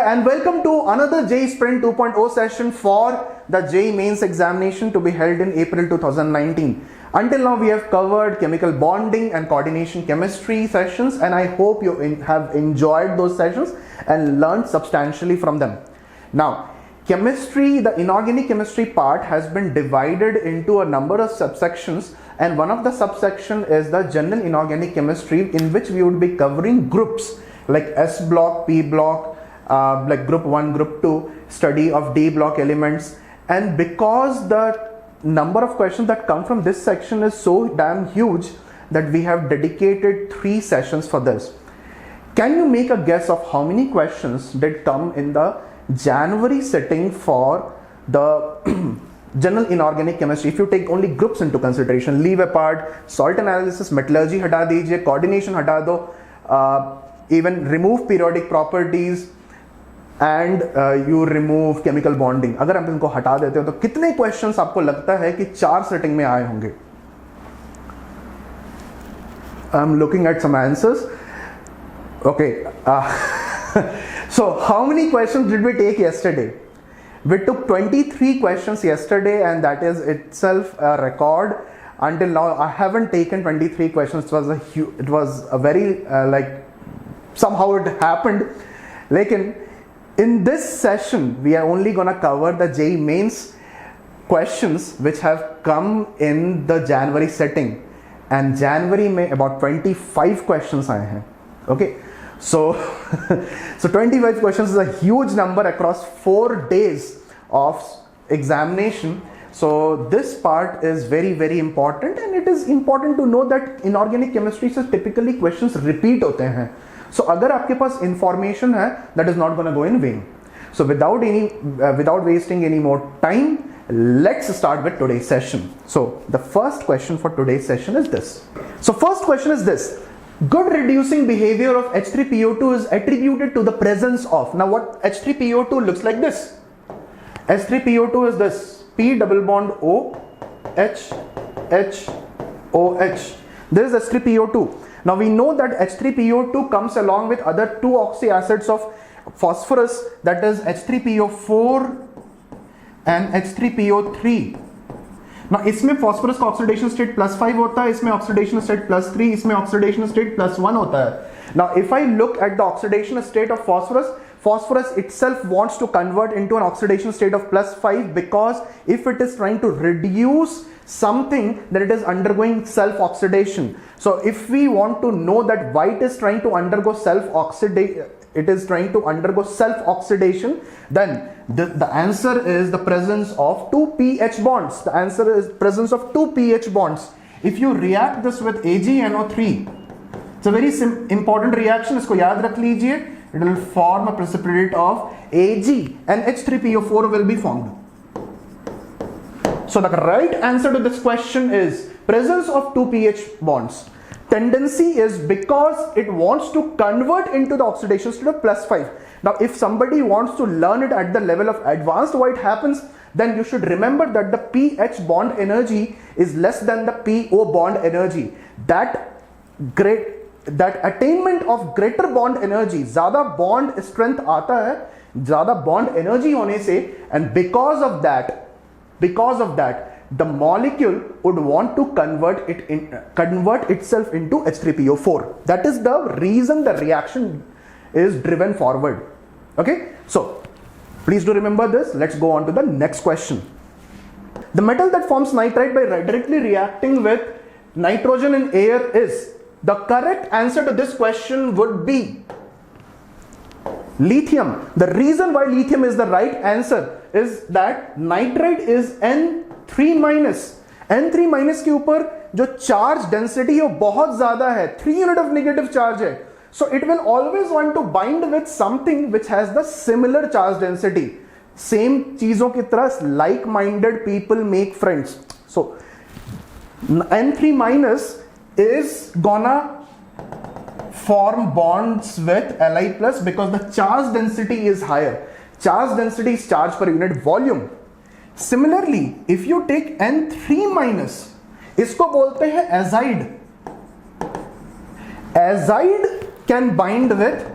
and welcome to another JEE Sprint 2.0 session for the JEE Mains examination to be held in April 2019. Until now we have covered chemical bonding and coordination chemistry sessions, and I hope you have enjoyed those sessions and learned substantially from them. Now, chemistry, the inorganic chemistry part has been divided into a number of subsections, and one of the subsection is the general inorganic chemistry, in which we would be covering groups like S block, P block, like group 1, group 2, study of D block elements. And because the number of questions that come from this section is so damn huge that we have dedicated 3 sessions for this. Can you make a guess of how many questions did come in the January sitting for the general inorganic chemistry? If you take only groups into consideration, leave apart salt analysis, metallurgy हटा दीजिए, coordination हटा दो, even remove periodic properties and you remove chemical bonding. अगर हम इनको हटा देते हो तो कितने questions आपको लगता है कि 4 setting में आए होंगे? I'm looking at some answers. Okay. So how many questions did we take yesterday? We took 23 questions yesterday, and that is itself a record. Until now I haven't taken 23 questions. It was a very like somehow it happened. Like in this session we are only gonna cover the JEE Mains questions which have come in the January setting, and January में about 25 questions आए हैं. Okay, so so 25 questions is a huge number across 4 days of examination. So this part is very, very important, and it is important to know that inorganic chemistry से typically questions repeat होते हैं. So अगर आपके पास information है, that is not going to go in vain. So without wasting any more time, let's start with today's session. So the first question for today's session is this. So first question is this: good reducing behavior of H3PO2 is attributed to the presence of. Now what H3PO2 looks like this. H3PO2 is this: P double bond O, H, H, OH. This is H3PO2. Now we know that H3PO2 comes along with other 2 oxy acids of phosphorus, that is H3PO4 and H3PO3. Now इसमें phosphorus का oxidation state +5 होता है, इसमें oxidation state +3, इसमें oxidation state +1 होता है. Now if I look at the oxidation state of phosphorus itself wants to convert into an oxidation state of +5, because if it is trying to reduce something, then it is undergoing self-oxidation. So if we want to know that why it is trying to undergo self-oxidation, then the answer is the presence of 2 pH bonds. The answer is presence of 2 pH bonds. If you react this with AgNO3, it's a very important reaction. इसको याद रख लीजिए. It will form a precipitate of Ag, and H3PO4 will be formed. So the right answer to this question is presence of 2 pH bonds. Tendency is because it wants to convert into the oxidation state of +5. Now if somebody wants to learn it at the level of advanced why it happens, then you should remember that the pH bond energy is less than the PO bond energy. That attainment of greater bond energy, ज़्यादा bond strength आता है, ज़्यादा bond energy होने से, and because of that the molecule would want to convert itself into H3PO4. That is the reason the reaction is driven forward. Okay, so please do remember this. Let's go on to the next question. The metal that forms nitride by directly reacting with nitrogen in air is. The correct answer to this question would be lithium. The reason why lithium is the right answer is that nitride is N3 minus. N3 minus के ऊपर जो charge density है वो बहुत ज़्यादा है, 3 unit of negative charge है. So it will always want to bind with something which has the similar charge density. Same चीज़ों की तरह like-minded people make friends. So N3 minus is gonna form bonds with Li plus because the charge density is higher. Charge density is charge per unit volume. Similarly, if you take N3 minus, इसको बोलते हैं azide. Azide can bind with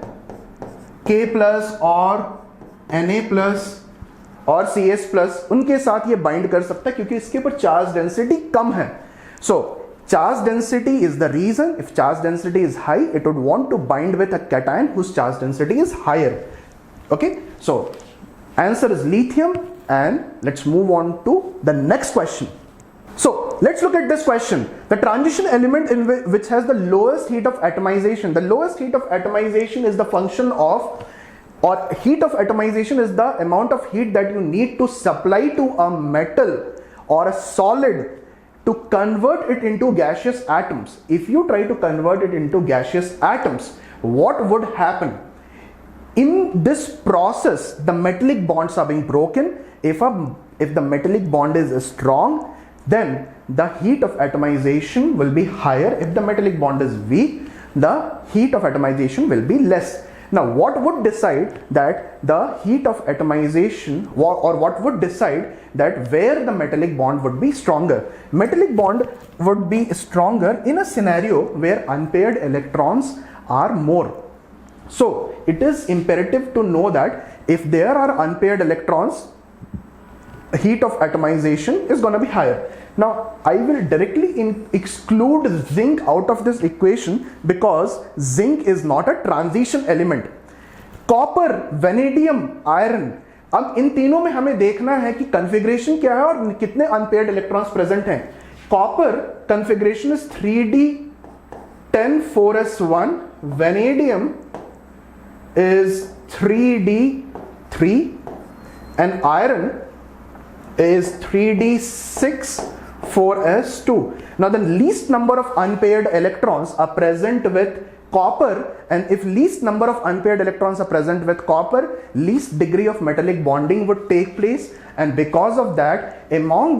K plus or Na+ और CS+, उनके साथ ये bind कर सकता है क्योंकि इसके ऊपर चार्ज डेंसिटी कम है. So charge density is the reason. If charge density is high, it would want to bind with a cation whose charge density is higher. Okay, so answer is lithium. And let's move on to the next question. So let's look at this question. The transition element in which has the lowest heat of atomization. The lowest heat of atomization is the function of, or heat of atomization is the amount of heat that you need to supply to a metal or a solid to convert it into gaseous atoms. If you try to convert it into gaseous atoms, what would happen? In this process, the metallic bonds are being broken. If the metallic bond is strong, then the heat of atomization will be higher. If the metallic bond is weak, the heat of atomization will be less. Now, what would decide that the heat of atomization, or what would decide that where the metallic bond would be stronger? Metallic bond would be stronger in a scenario where unpaired electrons are more. So it is imperative to know that if there are unpaired electrons, heat of atomization is going to be higher. Now I will directly exclude zinc out of this equation because zinc is not a transition element. Copper, vanadium, iron, अब इन तीनों में हमें देखना है कि configuration क्या है और कितने अनपेयर्ड इलेक्ट्रॉन्स प्रेजेंट हैं. Copper configuration is 3d10 vanadium is 3d3 and iron is 3d6 Now the least number of unpaired electrons are present with copper, and if least number of unpaired electrons are present with copper, least degree of metallic bonding would take place, and because of that, among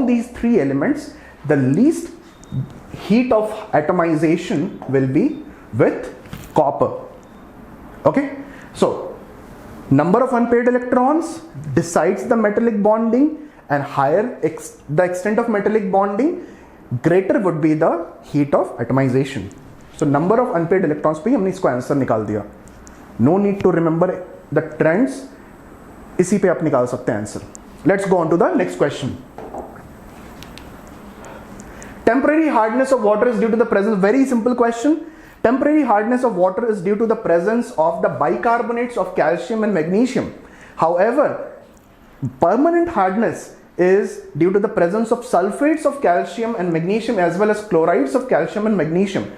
these three elements, the least heat of atomization will be with copper. Okay, so number of unpaired electrons decides the metallic bonding, and higher the extent of metallic bonding, greater would be the heat of atomization. So number of unpaired electrons पे हमने इसको answer निकाल दिया. No need to remember the trends, इसी पे आप निकाल सकते हैं answer. Let's go on to the next question. Temporary hardness of water is due to the presence, very simple question. Temporary hardness of water is due to the presence of the bicarbonates of calcium and magnesium. However, permanent hardness is due to the presence of sulfates of calcium and magnesium as well as chlorides of calcium and magnesium.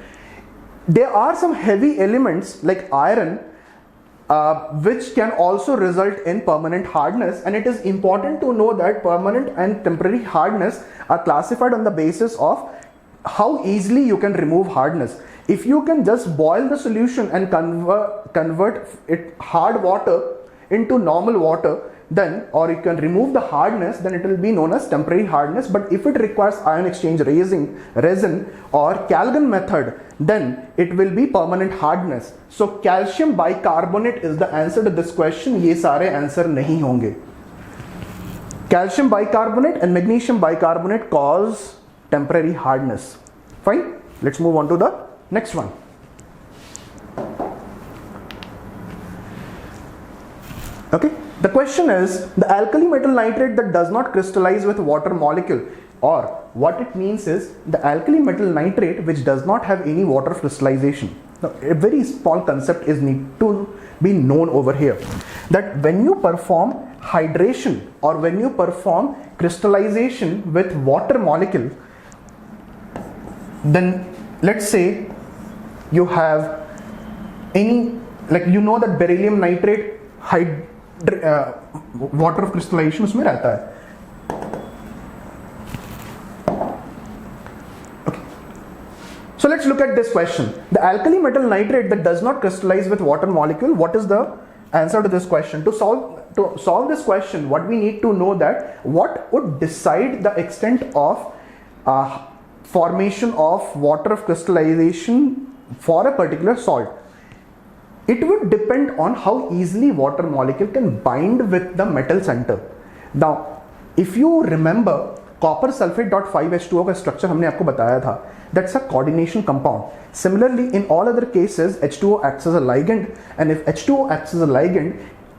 There are some heavy elements like iron which can also result in permanent hardness, and it is important to know that permanent and temporary hardness are classified on the basis of how easily you can remove hardness. If you can just boil the solution and convert it hard water into normal water, then, or you can remove the hardness, then it will be known as temporary hardness. But if it requires ion exchange resin or Calgon method, then it will be permanent hardness. So calcium bicarbonate is the answer to this question. ये सारे answer नहीं होंगे. Calcium bicarbonate and magnesium bicarbonate cause temporary hardness. Fine. Let's move on to the next one. Okay. The question is the alkali metal nitrate that does not crystallize with water molecule, or what it means is the alkali metal nitrate which does not have any water crystallization. Now, a very small concept is need to be known over here, that when you perform hydration or when you perform crystallization with water molecule, then let's say you have any, like you know that beryllium nitrate water of crystallization उसमें रहता है. Okay. So let's look at this question. The alkali metal nitrate that does not crystallize with water molecule, what is the answer to this question? To solve this question, what we need to know that what would decide the extent of formation of water of crystallization for a particular salt. It would depend on how easily water molecule can bind with the metal center. Now, if you remember, copper sulfate dot 5H2O का structure हमने आपको बताया था. That's a coordination compound. Similarly, in all other cases, H2O acts as a ligand, and if H2O acts as a ligand,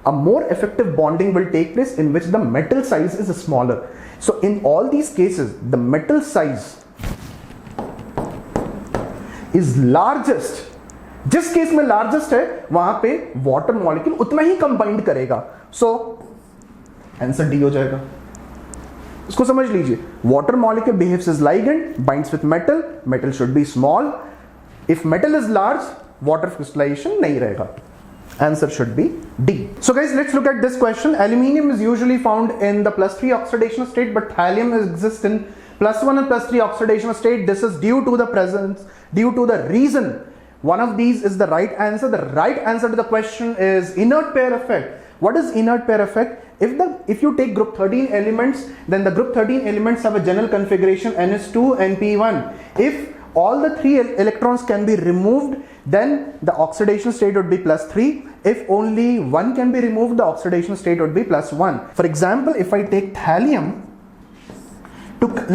a more effective bonding will take place in which the metal size is smaller. So in all these cases, the metal size is largest. जिस case में largest है वहां पे water molecule उतना ही combined करेगा. So answer D हो जाएगा. इसको समझ लीजिए. Water molecule behaves as ligand, binds with metal, metal should be small. If metal is large, water crystallization नहीं रहेगा. Answer should be D. So guys, let's look at this question. Aluminium is usually found in the +3 oxidation state, but thallium exists in +1 and +3 oxidation state. This is due to the reason. One of these is the right answer. The right answer to the question is inert pair effect. What is inert pair effect? If you take group 13 elements, then the group 13 elements have a general configuration NS2 and P1. If all the 3 electrons can be removed, then the oxidation state would be +3. If only one can be removed, the oxidation state would be +1. For example, if I take thallium,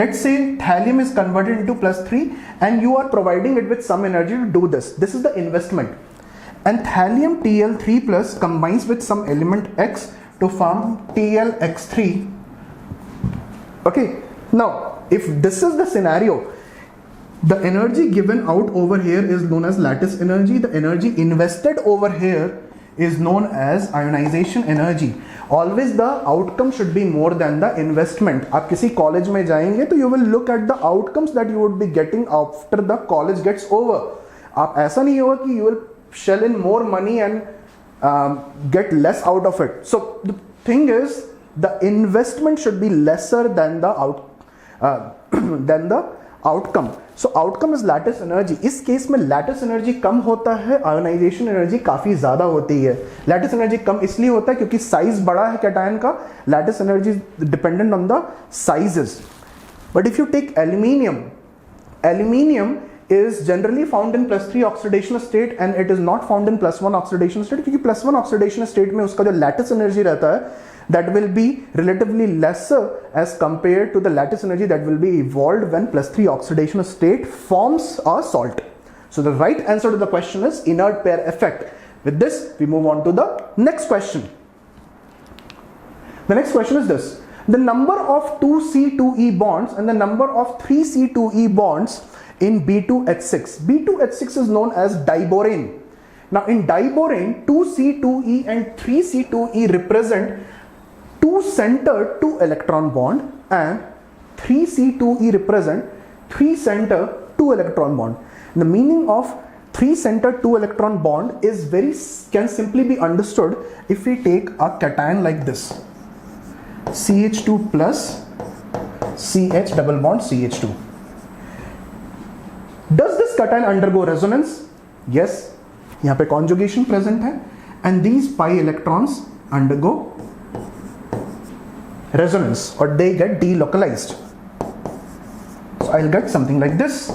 let's say thallium is converted into +3 and you are providing it with some energy to do this. This is the investment. And thallium Tl3 plus combines with some element X to form TlX3. Okay, now if this is the scenario, the energy given out over here is known as lattice energy. The energy invested over here is known as ionization energy. Always the outcome should be more than the investment. आप किसी college में जाएंगे तो you will look at the outcomes that you would be getting after the college gets over. आप ऐसा नहीं होगा कि you will shell in more money and get less out of it. So the thing is, the investment should be lesser than the outcome. So outcome is lattice energy. इस case में lattice energy कम होता है, ionization energy काफी ज्यादा होती है. lattice energy कम इसलिए होता है क्योंकि साइज बड़ा है कैटायन का. lattice energy is dependent on the sizes. But if you take aluminium is generally found in +3 oxidation state and it is not found in +1 oxidation state, क्योंकि +1 oxidation state में उसका जो lattice energy रहता है that will be relatively lesser as compared to the lattice energy that will be evolved when +3 oxidation state forms a salt. So the right answer to the question is inert pair effect. With this, we move on to the next question. The next question is this. The number of 2C2E bonds and the number of 3C2E bonds in B2H6. B2H6 is known as diborane. Now in diborane, 2C2E and 3C2E represent 2 center 2 electron bond and 3C2E represent 3 center 2 electron bond. The meaning of 3 center 2 electron bond is can simply be understood if we take a cation like this, CH2 plus CH double bond CH2. Does this cation undergo resonance? Yes, यहाँ पे conjugation present है and these pi electrons undergo resonance or they get delocalized. So I'll get something like this.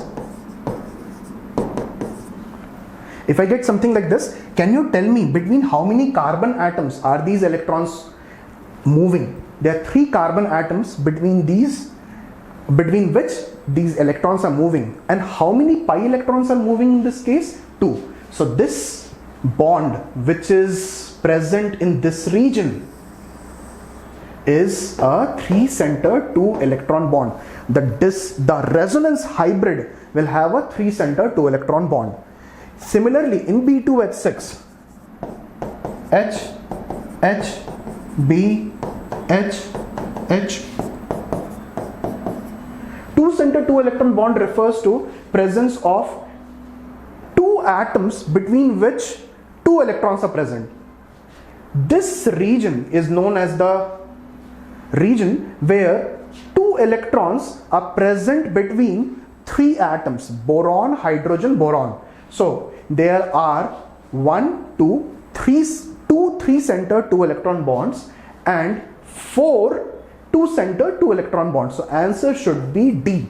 If I get something like this, can you tell me between how many carbon atoms are these electrons moving? There are 3 carbon atoms between which these electrons are moving, and how many pi electrons are moving in this case? 2. So this bond which is present in this region is a 3 center 2 electron bond. The resonance hybrid will have a 3 center 2 electron bond. Similarly, in B2H6, H, H, B, H, H. 2 center 2 electron bond refers to presence of 2 atoms between which 2 electrons are present. This region is known as the region where 2 electrons are present between 3 atoms, boron, hydrogen, boron. So there are 2 3 center 2 electron bonds and 4 2 center 2 electron bonds. So answer should be D.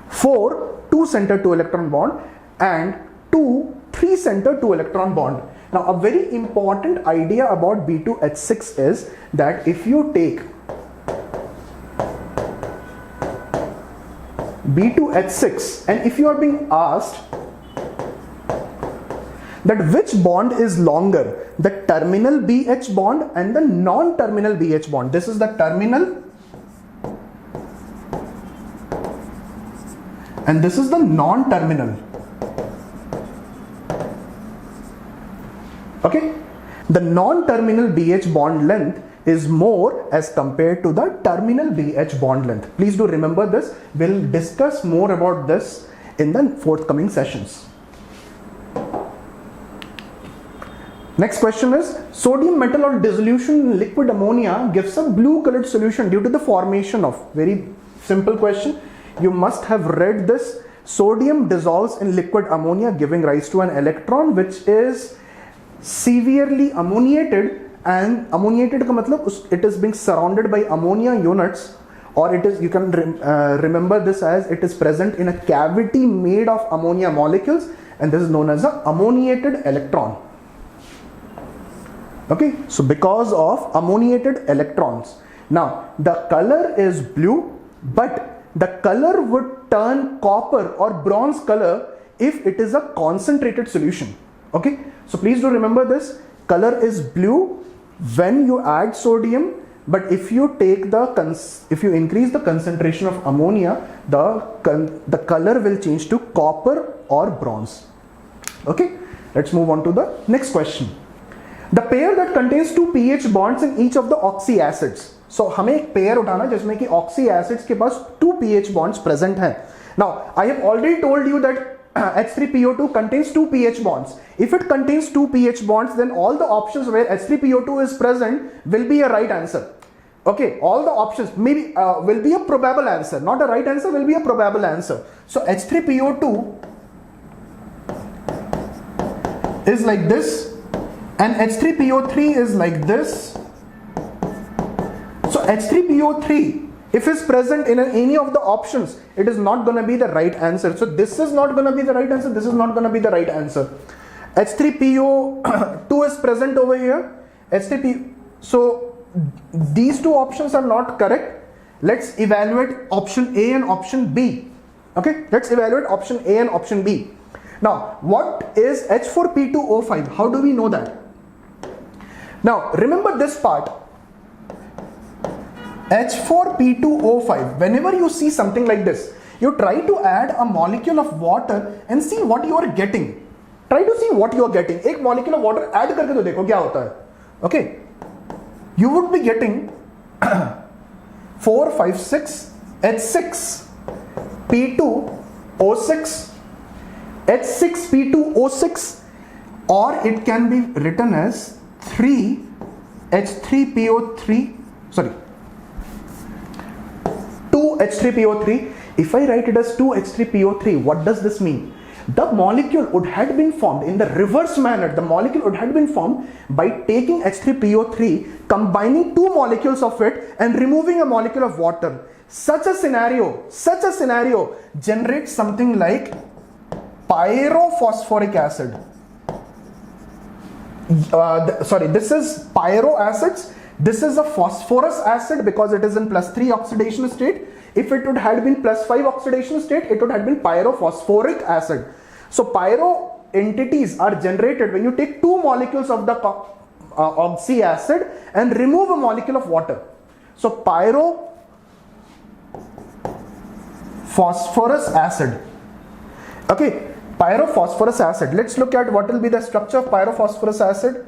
4 2 center 2 electron bond and 2 3 center 2 electron bond. Now a very important idea about B2H6 is that if you take B2H6 and if you are being asked that which bond is longer, the terminal BH bond and the non-terminal BH bond. This is the terminal and this is the non-terminal. Okay, the non-terminal BH bond length is more as compared to the terminal BH bond length. Please do remember this. We'll discuss more about this in the forthcoming sessions. Next question is, sodium metal or dissolution in liquid ammonia gives a blue colored solution due to the formation of, very simple question. You must have read this. Sodium dissolves in liquid ammonia giving rise to an electron which is severely ammoniated, and ammoniated ka matlab it is being surrounded by ammonia units, or it is, you can remember this as it is present in a cavity made of ammonia molecules, and this is known as a ammoniated electron. Okay, so because of ammoniated electrons. Now the color is blue, but the color would turn copper or bronze color if it is a concentrated solution. Okay, so please do remember this. Color is blue when you add sodium, but if you take if you increase the concentration of ammonia, the color will change to copper or bronze. Okay, let's move on to the next question. The pair that contains two pH bonds in each of the oxy acids. So हमें एक pair उठाना जिसमें कि oxy acids के पास two pH bonds present हैं. Now I have already told you that H3PO2 contains two pH bonds. If it contains two pH bonds, then all the options where H3PO2 is present will be a right answer. Okay, all the options maybe will be a probable answer, not a right answer, will be a probable answer. So H3PO2 is like this and H3PO3 is like this. So H3PO3, if is present in any of the options, it is not going to be the right answer. So this is not going to be the right answer, this is not going to be the right answer. H3PO2 is present over here. So these two options are not correct. Let's evaluate option A and option B. Okay, let's evaluate option A and option B. Now, what is H4P2O5? How do we know that? Now, remember this part. H4P2O5, whenever you see something like this, you try to add a molecule of water and see what you are getting. Try to see what you are getting. एक molecule of water add करके तो देखो क्या होता है. Okay, you would be getting 4, 5, 6, H6, P2O6, H6P2O6, or it can be written as 3 H3PO3, sorry, 2 H3PO3. If I write it as 2 H3PO3, what does this mean? The molecule would have been formed in the reverse manner. The molecule would have been formed by taking H3PO3, combining two molecules of it and removing a molecule of water. Such a scenario generates something like pyrophosphoric acid. This is pyro acids. This is a phosphorus acid because it is in +3 oxidation state. If it would have been +5 oxidation state, it would have been pyrophosphoric acid. So pyro entities are generated when you take two molecules of the oxy acid and remove a molecule of water. So pyrophosphorus acid. Okay, pyrophosphorus acid. Let's look at what will be the structure of pyrophosphorus acid.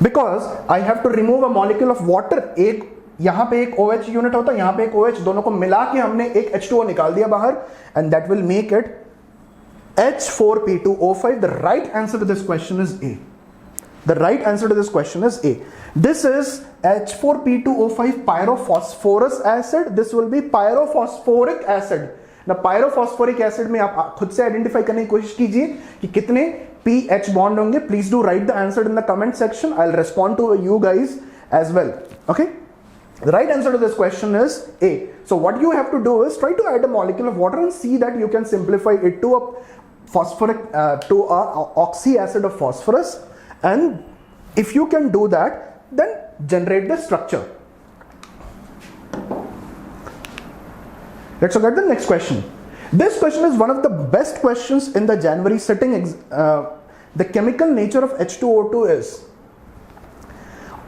Because I have to remove a molecule of water, एक यहाँ पे एक OH unit होता है, यहाँ पे एक OH, दोनों को मिला के हमने एक H2O निकाल दिया बाहर, and that will make it H4P2O5. The right answer to this question is A. The right answer to this question is A. This is H4P2O5 pyrophosphorus acid. This will be pyrophosphoric acid. Now pyrophosphoric acid में आप खुद से identify करने की कोशिश कीजिए कि कितने pH bond होंगे. Please do write the answer in the comment section. I'll respond to you guys as well. Okay. The right answer to this question is A. So what you have to do is try to add a molecule of water and see that you can simplify it to a phosphoric to a oxy acid of phosphorus, and if you can do that, then generate the structure. Let's look at the next question. This question is one of the best questions in the January sitting. The chemical nature of H2O2 is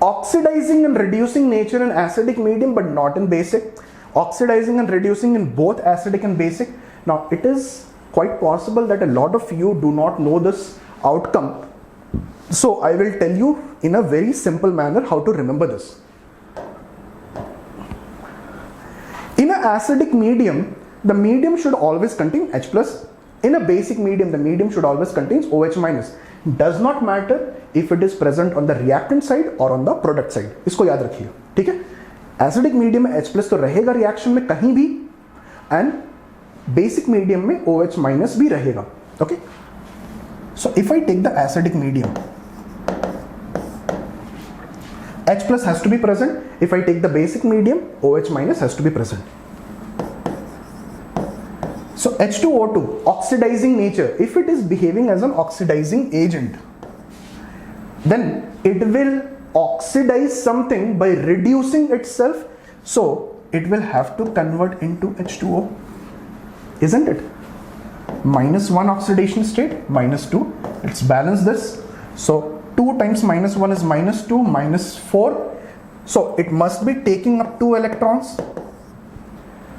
oxidizing and reducing nature in acidic medium but not in basic, oxidizing and reducing in both acidic and basic. Now it is quite possible that a lot of you do not know this outcome, so I will tell you in a very simple manner how to remember this. In an acidic medium, the medium should always contain H plus. In a basic medium, the medium should always contain OH minus. Does not matter if it is present on the reactant side or on the product side. इसको याद रखिए, ठीक है? Acidic medium में H plus तो रहेगा reaction में कहीं भी, and basic medium में OH minus भी रहेगा. Okay? So if I take the acidic medium, H plus has to be present. If I take the basic medium, OH minus has to be present. So H2O2, oxidizing nature, if it is behaving as an oxidizing agent, then it will oxidize something by reducing itself, so it will have to convert into H2O, isn't it? -1 oxidation state, -2. Let's balance this. So 2 times -1 is -2, -4. So it must be taking up 2 electrons.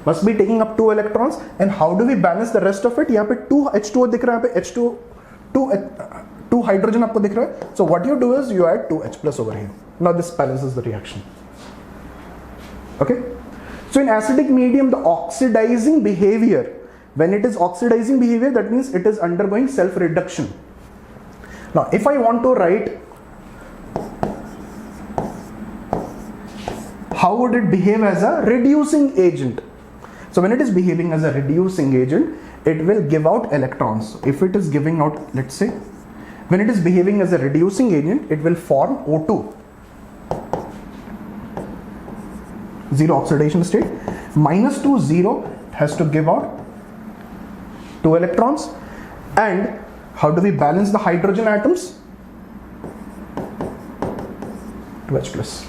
Must be taking up 2 electrons. And how do we balance the rest of it? यहाँ पे 2 H2O दिख रहा है, यहाँ पे two hydrogen आपको दिख रहा है. So what you do is you add 2 H plus over here. Now this balances the reaction. Okay. So in acidic medium, the oxidizing behavior, when it is oxidizing behavior, that means it is undergoing self-reduction. Now if I want to write how would it behave as a reducing agent? So when it is behaving as a reducing agent, it will give out electrons. If it is giving out, let's say, when it is behaving as a reducing agent, it will form O2. 0 oxidation state. -2, 0 has to give out 2 electrons. And how do we balance the hydrogen atoms? 2H plus.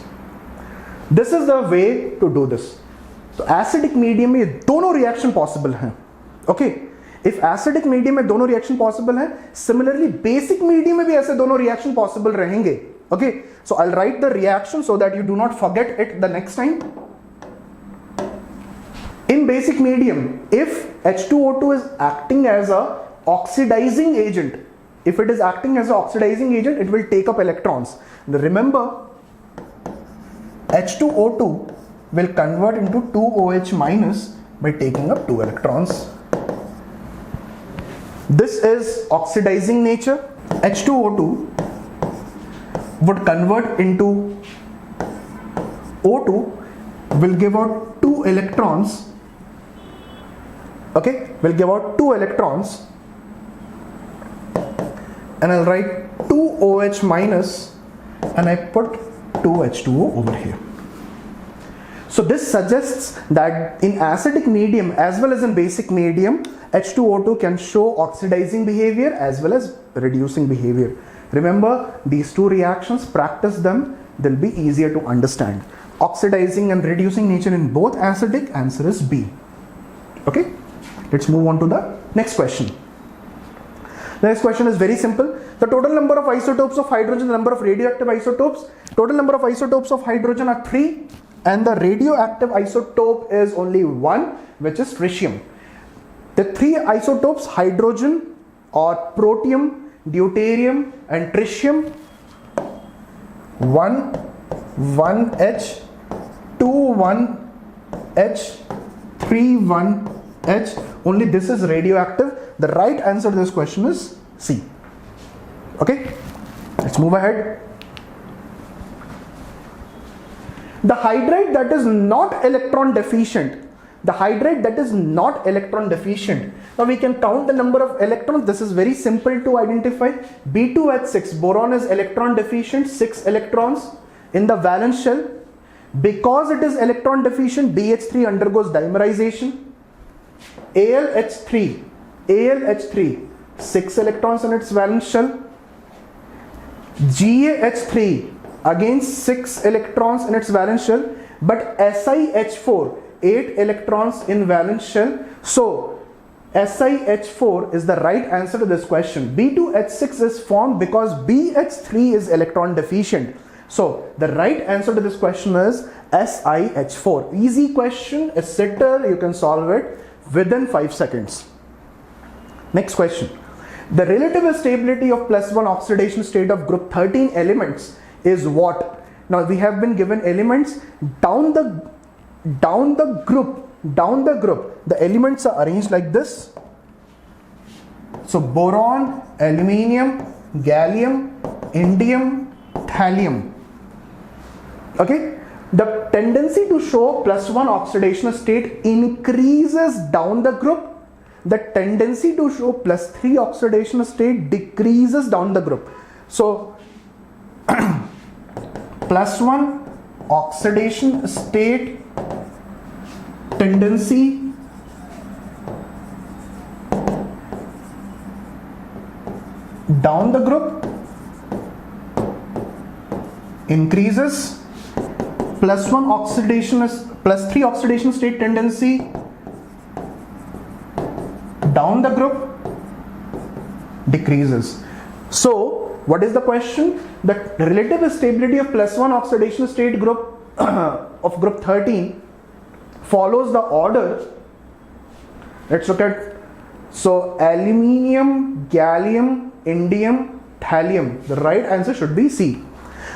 This is the way to do this. तो acidic medium में दोनों reaction possible हैं. Okay, if acidic medium में दोनों reaction possible हैं, similarly basic medium में भी ऐसे दोनों reaction possible रहेंगे. Okay, so I'll write the reaction so that you do not forget it the next time. In basic medium, if H2O2 is acting as a oxidizing agent, if it is acting as an oxidizing agent, it will take up electrons. Remember, H2O2 will convert into 2OH minus by taking up 2 electrons. This is oxidizing nature. H2O2 would convert into O2, will give out 2 electrons. Okay, will give out 2 electrons, and I'll write 2OH minus and I put 2H2O over here. So this suggests that in acidic medium as well as in basic medium, H2O2 can show oxidizing behavior as well as reducing behavior. Remember these two reactions, practice them, they'll be easier to understand. Oxidizing and reducing nature in both acidic, answer is B. Okay, let's move on to the next question. The next question is very simple. The total number of isotopes of hydrogen, the number of radioactive isotopes. Total number of isotopes of hydrogen are 3, and the radioactive isotope is only 1, which is tritium. The 3 isotopes, hydrogen or protium, deuterium and tritium, 1, 1H, 2, 1H, 3, 1H. Only this is radioactive. The right answer to this question is C. Okay, let's move ahead. The hydride that is not electron deficient, the hydride that is not electron deficient. Now we can count the number of electrons. This is very simple to identify. B2H6, boron is electron deficient, 6 electrons in the valence shell. Because it is electron deficient, BH3 undergoes dimerization. AlH3, 6 electrons in its valence shell. GaH3, again 6 electrons in its valence shell, but SiH4 8 electrons in valence shell. So SiH4 is the right answer to this question. B2H6 is formed because BH3 is electron deficient. So the right answer to this question is SiH4. Easy question, a sitter, you can solve it within 5 seconds. Next question. The relative stability of +1 oxidation state of group 13 elements is what? Now we have been given elements down the group. The elements are arranged like this. So boron, aluminium, gallium, indium, thallium. Okay, the tendency to show +1 oxidation state increases down the group. The tendency to show +3 oxidation state decreases down the group. So +1 oxidation state tendency down the group increases. +1 oxidation is +3 oxidation state tendency down the group decreases. So what is the question? The relative stability of +1 oxidation state group of group 13 follows the order. Let's look at, so aluminium, gallium, indium, thallium. The right answer should be C.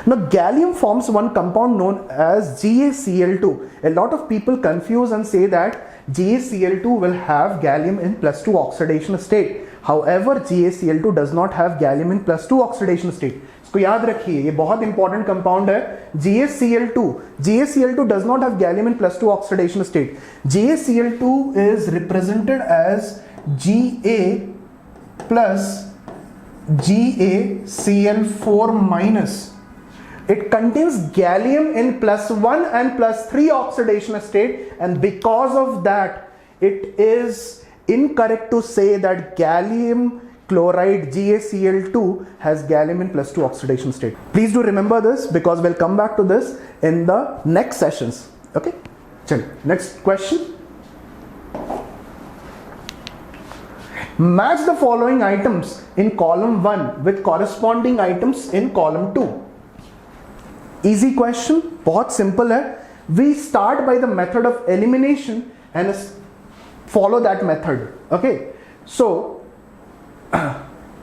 Now gallium forms one compound known as GaCl2. A lot of people confuse and say that GaCl2 will have gallium in +2 oxidation state. However, GaCl2 does not have gallium in +2 oxidation state. इसको याद रखिए, ये बहुत important compound है. GaCl2 does not have gallium in +2 oxidation state. GaCl2 is represented as Ga plus GaCl4 minus. It contains gallium in +1 and +3 oxidation state, and because of that it is incorrect to say that gallium chloride GaCl2 has gallium in +2 oxidation state. Please do remember this because we'll come back to this in the next sessions. Okay, chalo, next question. Match the following items in column 1 with corresponding items in column 2. Easy question, बहुत simple है. We start by the method of elimination and follow that method. Okay, so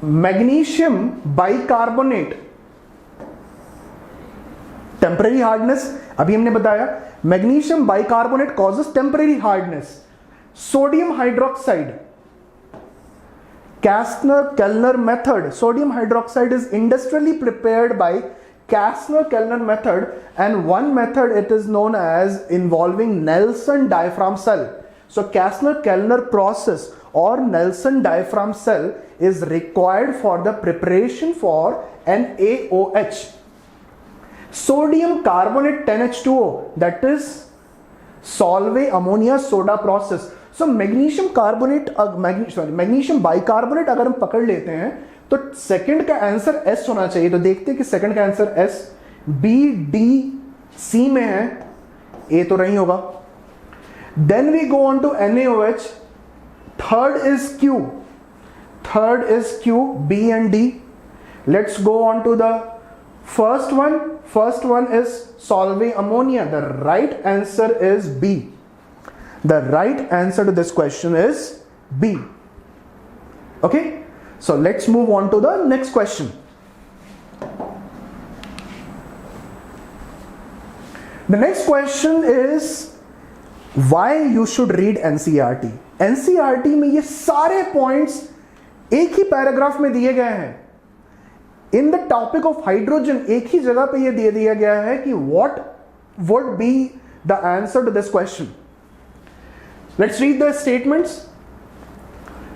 magnesium bicarbonate, temporary hardness. अभी हमने बताया magnesium bicarbonate causes temporary hardness. Sodium hydroxide, Kastner-Kellner method. Sodium hydroxide is industrially prepared by Kastner-Kellner method, and one method it is known as involving Nelson diaphragm cell. So Kastner-Kellner process or Nelson diaphragm cell is required for the preparation for NaOH. Sodium carbonate 10H2O, that is Solvay ammonia soda process. So magnesium bicarbonate अगर हम पकड़ लेते हैं तो second का answer S होना चाहिए. तो देखते हैं कि सेकंड का answer S, B, D, C में है, A तो नहीं होगा. Then we go on to NaOH. Third is Q, B and D. Let's go on to the first one. First one is Solvay ammonia. The right answer is B. The right answer to this question is B. Okay, so let's move on to the next question. The next question is why you should read NCERT. NCERT में ये सारे points एक ही paragraph में दिए गए हैं. In the topic of hydrogen एक ही जगह पे ये दे दिया गया है कि what would be the answer to this question. Let's read the statements.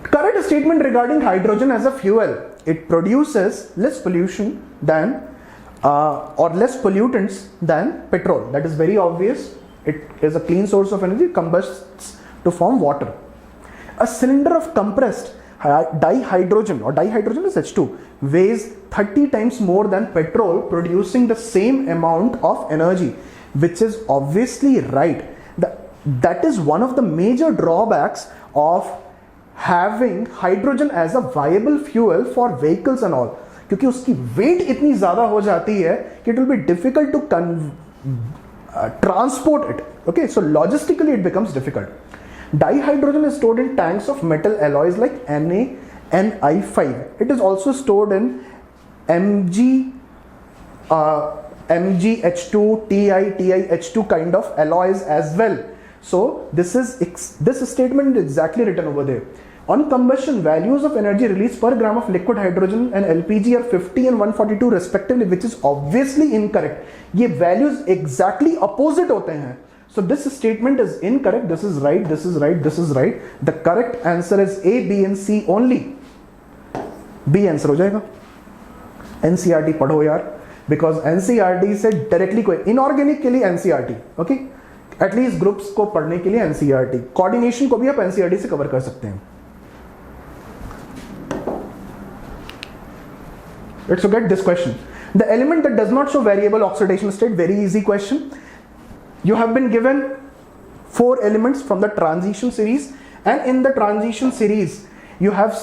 Correct statement regarding hydrogen as a fuel. It produces less pollution than or less pollutants than petrol. That is very obvious. It is a clean source of energy, combusts to form water. A cylinder of compressed dihydrogen is H2 weighs 30 times more than petrol, producing the same amount of energy, which is obviously right. The that is one of the major drawbacks of having hydrogen as a viable fuel for vehicles and all, क्योंकि उसकी weight इतनी ज़्यादा हो जाती है कि it will be difficult to transport it. Okay, so logistically it becomes difficult. Dihydrogen is stored in tanks of metal alloys like Na, Ni5. It is also stored in MgH2, TiH2 kind of alloys as well. So this statement is exactly written over there. On combustion, values of energy released per gram of liquid hydrogen and LPG are 50 and 142 respectively, which is obviously incorrect. ये values exactly opposite होते हैं. So this statement is incorrect. This is right. This is right. This is right. The correct answer is A, B and C only. B answer हो जाएगा. NCERT पढ़ो यार, because NCERT से directly कोई inorganic के लिए NCERT, okay? At least groups को पढ़ने के लिए NCERT. Coordination को भी आप NCERT से cover कर सकते हैं. Let's look at this question. The element that does not show variable oxidation state, very easy question. You have been given 4 elements from the transition series, and in the transition series you have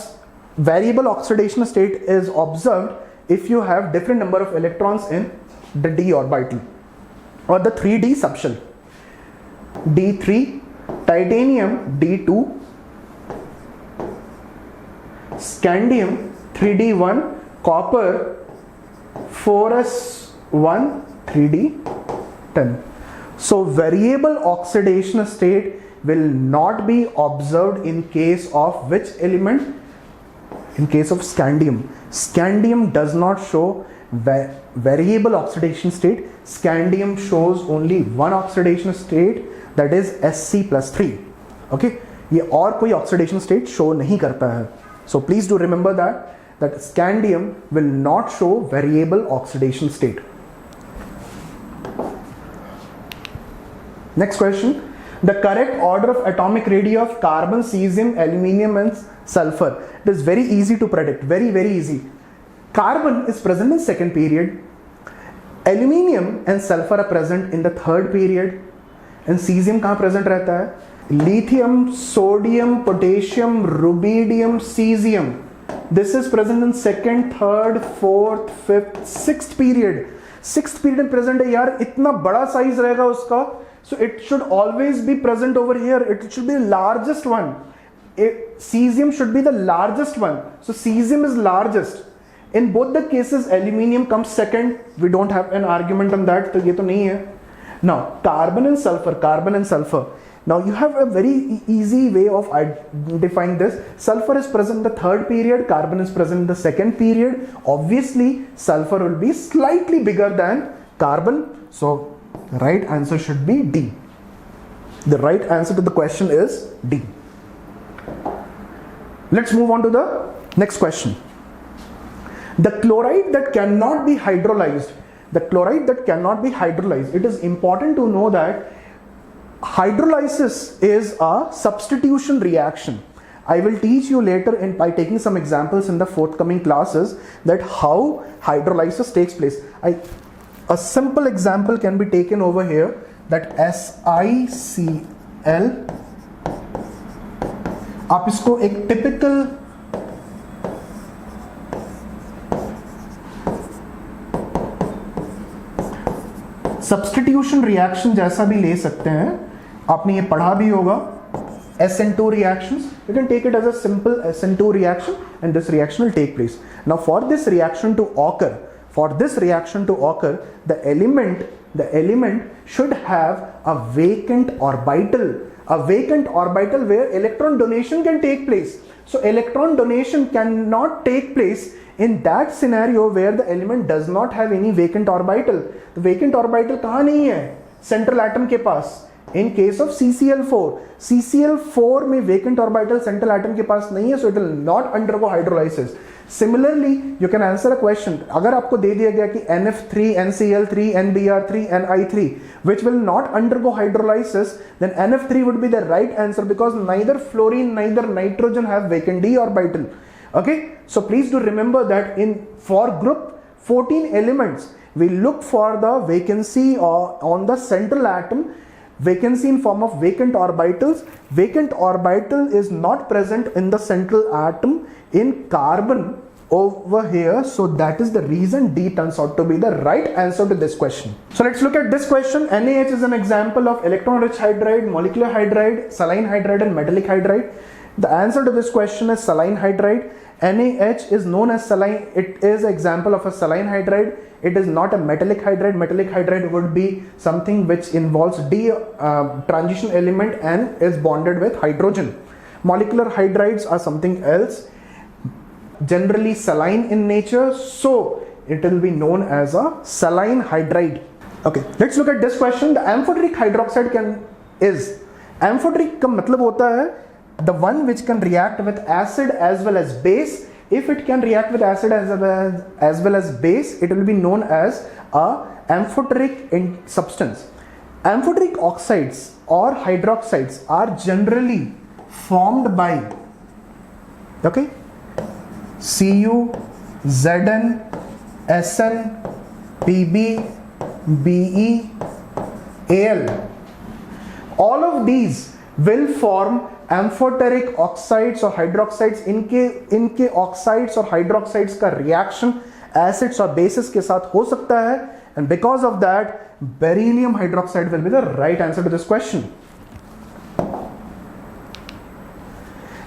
variable oxidation state is observed if you have different number of electrons in the d orbital or the 3d subshell. D3, titanium D2, scandium 3d1, copper 4s1 3d10. So variable oxidation state will not be observed in case of which element? In case of scandium. Scandium does not show variable oxidation state. Scandium shows only one oxidation state, that is Sc+3. Okay, ये और कोई oxidation state show नहीं करता है. So please do remember that scandium will not show variable oxidation state. Next question. The correct order of atomic radii of carbon, cesium, aluminium and sulfur. It is very easy to predict. Very, very easy. Carbon is present in second period. Aluminium and sulfur are present in the third period. And cesium कहाँ present रहता है? Lithium, sodium, potassium, rubidium, cesium. This is present in second, third, fourth, fifth, sixth period. Sixth period present है यार, इतना बड़ा size रहेगा उसका. So it should always be present over here. It should be the largest one. Cesium should be the largest one. So cesium is largest. In both the cases, aluminium comes second. We don't have an argument on that. तो ये तो नहीं है. Now carbon and sulfur. Now you have a very easy way of identifying this. Sulfur is present in the third period. Carbon is present in the second period. Obviously, sulfur will be slightly bigger than carbon. So right answer should be D. The right answer to the question is D. Let's move on to the next question. The chloride that cannot be hydrolysed. It is important to know that hydrolysis is a substitution reaction. I will teach you later by taking some examples in the forthcoming classes that how hydrolysis takes place. A simple example can be taken over here, that SiCl. आप इसको एक typical substitution reaction जैसा भी ले सकते हैं. आपने ये पढ़ा भी होगा. SN2 reactions. You can take it as a simple SN2 reaction, and this reaction will take place. Now for this reaction to occur, the element should have a vacant orbital where electron donation can take place. So electron donation cannot take place in that scenario where the element does not have any vacant orbital. The vacant orbital कहाँ नहीं है? Central atom के पास. In case of CCl4 में vacant orbital central atom के पास नहीं है, so it will not undergo hydrolysis. Similarly, you can answer a question. अगर आपको दे दिया गया कि NF3, NCl3, NBr3, Ni3, which will not undergo hydrolysis, then NF3 would be the right answer because neither fluorine, neither nitrogen have vacant d orbital. Okay, so please do remember that for group 14 elements, we look for the vacancy on the central atom Vacancy in form of vacant orbitals. Vacant orbital is not present in the central atom in carbon over here, so that is the reason D turns out to be the right answer to this question. So let's look at this question. NaH is an example of electron-rich hydride, molecular hydride, saline hydride and metallic hydride. The answer to this question is saline hydride. NaH is known as saline. It is an example of a saline hydride. It is not a metallic hydride. Metallic hydride would be something which involves D transition element and is bonded with hydrogen. Molecular hydrides are something else, generally saline in nature, so it will be known as a saline hydride. Okay, let's look at this question. The amphoteric hydroxide amphoteric का मतलब होता है the one which can react with acid as well as base. If it can react with acid as well as base, it will be known as a amphoteric substance. Amphoteric oxides or hydroxides are generally formed by, okay, Cu, Zn, Sn, Pb, Be, Al. All of these will form amphoteric oxides or hydroxides. इनके oxides और hydroxides का reaction acids और bases के साथ हो सकता है, and because of that beryllium hydroxide will be the right answer to this question.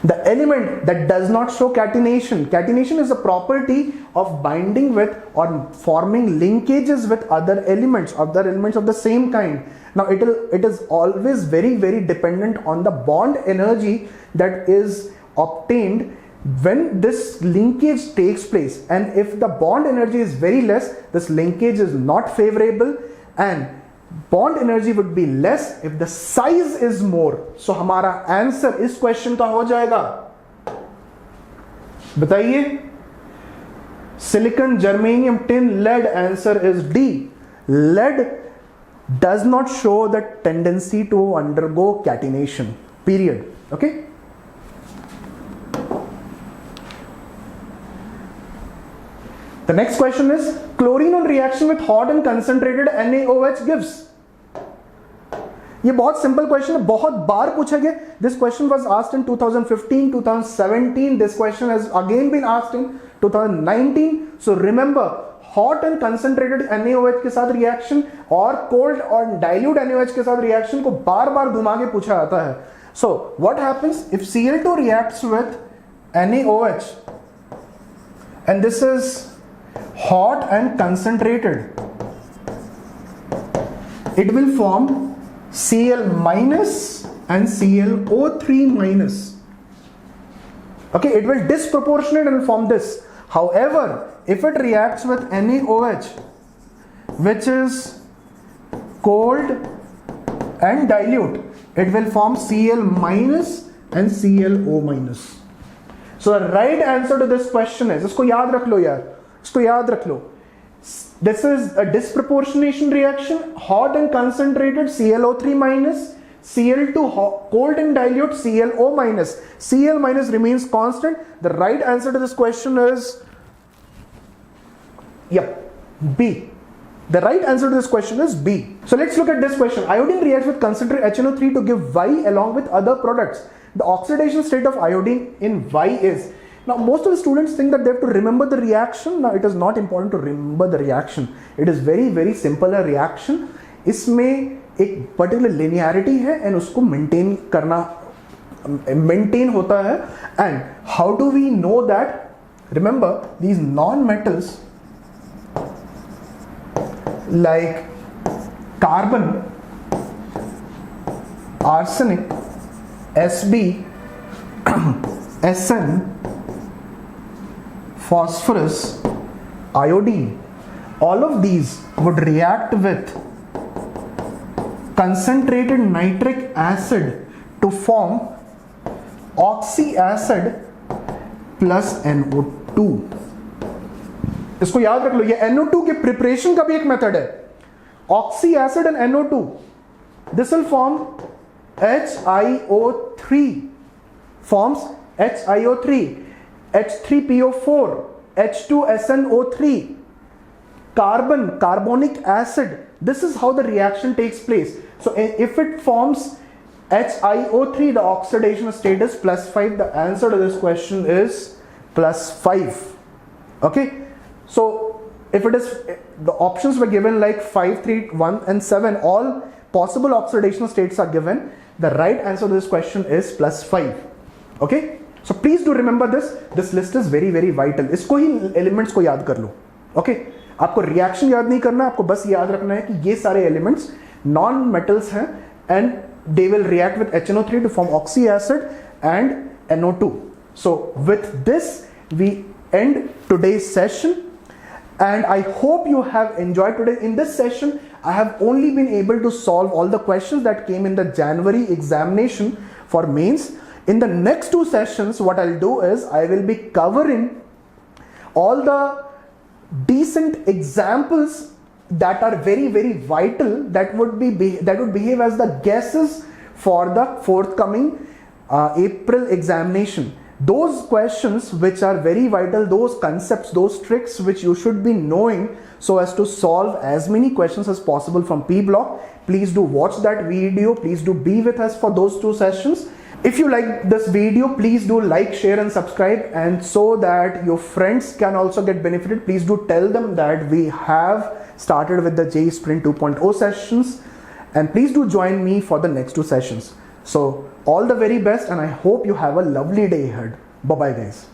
The element that does not show catenation. Catenation is a property of binding with or forming linkages with other elements of the same kind. Now it is always very, very dependent on the bond energy that is obtained when this linkage takes place, and if the bond energy is very less, this linkage is not favorable, and bond energy would be less if the size is more. So हमारा answer इस question का हो जाएगा, बताइए, silicon, germanium, tin, lead. Answer is D. Lead does not show the tendency to undergo catenation, period. Okay. The next question is chlorine on reaction with hot and concentrated NaOH gives. ये बहुत simple question है, बहुत बार पूछा गया. This question was asked in 2015, 2017. This question has again been asked in 2019. So remember, hot and concentrated NaOH के साथ reaction और कोल्ड और डाइल्यूट NaOH के साथ रिएक्शन को बार बार घुमा के पूछा जाता है. So what happens if Cl2 reacts with NaOH and this is hot and concentrated, it will form Cl minus and ClO3 minus. Okay, it will disproportionate and form this. However, if it reacts with NaOH, which is cold and dilute, it will form Cl minus and ClO minus. So the right answer to this question is, इसको याद रख लो यार, इसको याद रख लो. This is a disproportionation reaction, hot and concentrated ClO3 minus, Cl2 cold and dilute ClO minus. Cl minus remains constant. The right answer to this question is, B. The right answer to this question is B. So let's look at this question. Iodine reacts with concentrated HNO3 to give Y along with other products. The oxidation state of iodine in Y is. Now most of the students think that they have to remember the reaction. Now it is not important to remember the reaction. It is very, very simple a reaction. इसमें एक particular linearity है and उसको maintain होता है. And how do we know that? Remember, these non-metals like carbon, arsenic, Sb, Sn, phosphorus, iodine, all of these would react with concentrated nitric acid to form oxy acid plus NO2. इसको याद रख लो, ये NO2 के preparation का भी एक method है. Oxy acid and NO2, this will form HiO3, forms HiO3, H3PO4, H2SNO3, carbon, carbonic acid This is how the reaction takes place. So if it forms HiO3, the oxidation state is +5. The answer to this question is +5. Okay, so if it is, the options were given like 5, 3, 1 and 7, all possible oxidation states are given. The right answer to this question is +5. Okay, so please do remember this list is very very vital. इसको ही elements को याद कर लो. Okay, आपको reaction याद नहीं करना, आपको बस याद रखना है कि ये सारे elements non metals हैं and they will react with HNO3 to form oxy acid and NO2. So with this we end today's session, and I hope you have enjoyed today. In this session I have only been able to solve all the questions that came in the January examination for mains. In the next 2 sessions what I'll do is I will be covering all the decent examples that are very very vital, that would behave as the guesses for the forthcoming April examination. Those questions which are very vital, those concepts, those tricks which you should be knowing so as to solve as many questions as possible from P block. Please do watch that video. Please do be with us for those 2 sessions. If you like this video, please do like, share and subscribe, and so that your friends can also get benefited, please do tell them that we have started with the JEE Sprint 2.0 sessions, and please do join me for the next 2 sessions. So all the very best, and I hope you have a lovely day ahead. Bye bye guys.